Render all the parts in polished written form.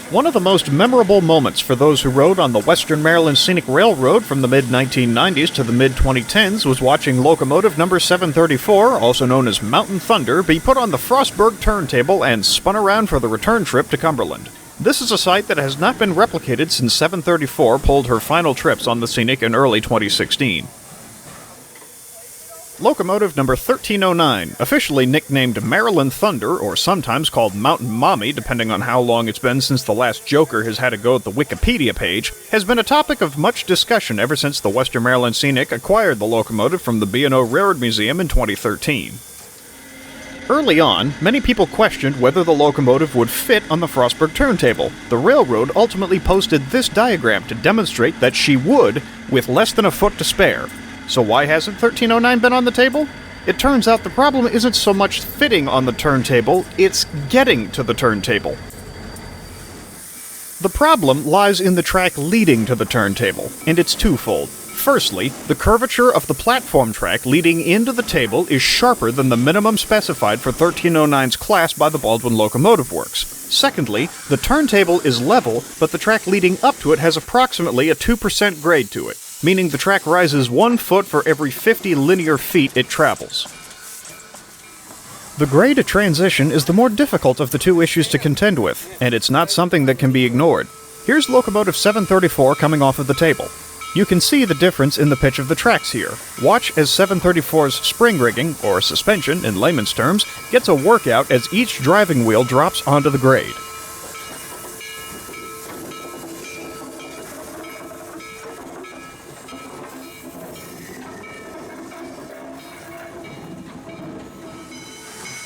One of the most memorable moments for those who rode on the Western Maryland Scenic Railroad from the mid-1990s to the mid-2010s was watching locomotive number 734, also known as Mountain Thunder, be put on the Frostburg Turntable and spun around for the return trip to Cumberland. This is a sight that has not been replicated since 734 pulled her final trips on the Scenic in early 2016. Locomotive number 1309, officially nicknamed Maryland Thunder, or sometimes called Mountain Mommy, depending on how long it's been since the last joker has had a go at the Wikipedia page, has been a topic of much discussion ever since the Western Maryland Scenic acquired the locomotive from the B&O Railroad Museum in 2013. Early on, many people questioned whether the locomotive would fit on the Frostburg Turntable. The railroad ultimately posted this diagram to demonstrate that she would, with less than a foot to spare. So why hasn't 1309 been on the table? It turns out the problem isn't so much fitting on the turntable, it's getting to the turntable. The problem lies in the track leading to the turntable, and it's twofold. Firstly, the curvature of the platform track leading into the table is sharper than the minimum specified for 1309's class by the Baldwin Locomotive Works. Secondly, the turntable is level, but the track leading up to it has approximately a 2% grade to it, meaning the track rises 1 foot for every 50 linear feet it travels. The grade transition is the more difficult of the two issues to contend with, and it's not something that can be ignored. Here's locomotive 734 coming off of the table. You can see the difference in the pitch of the tracks here. Watch as 734's spring rigging, or suspension in layman's terms, gets a workout as each driving wheel drops onto the grade.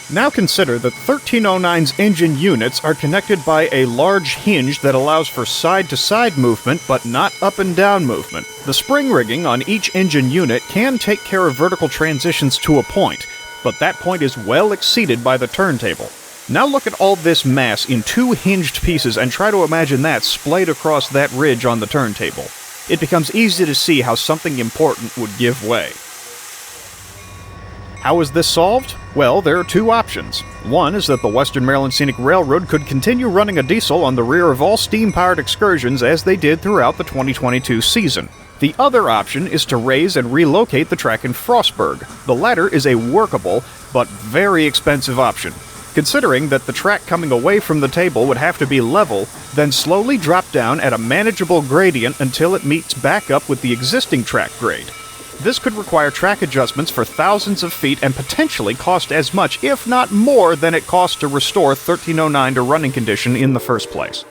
Now consider that 1309's engine units are connected by a large hinge that allows for side-to-side movement, but not up-and-down movement. The spring rigging on each engine unit can take care of vertical transitions to a point, but that point is well exceeded by the turntable. Now look at all this mass in two hinged pieces and try to imagine that splayed across that ridge on the turntable. It becomes easy to see how something important would give way. How is this solved? Well, there are two options. One is that the Western Maryland Scenic Railroad could continue running a diesel on the rear of all steam-powered excursions as they did throughout the 2022 season. The other option is to raise and relocate the track in Frostburg. The latter is a workable, but very expensive option. Considering that the track coming away from the table would have to be level, then slowly drop down at a manageable gradient until it meets back up with the existing track grade. This could require track adjustments for thousands of feet and potentially cost as much, if not more, than it cost to restore 1309 to running condition in the first place.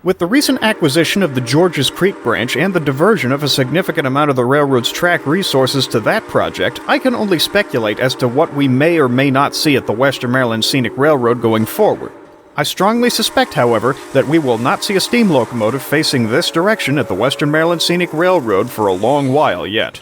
With the recent acquisition of the Georges Creek branch and the diversion of a significant amount of the railroad's track resources to that project, I can only speculate as to what we may or may not see at the Western Maryland Scenic Railroad going forward. I strongly suspect, however, that we will not see a steam locomotive facing this direction at the Western Maryland Scenic Railroad for a long while yet.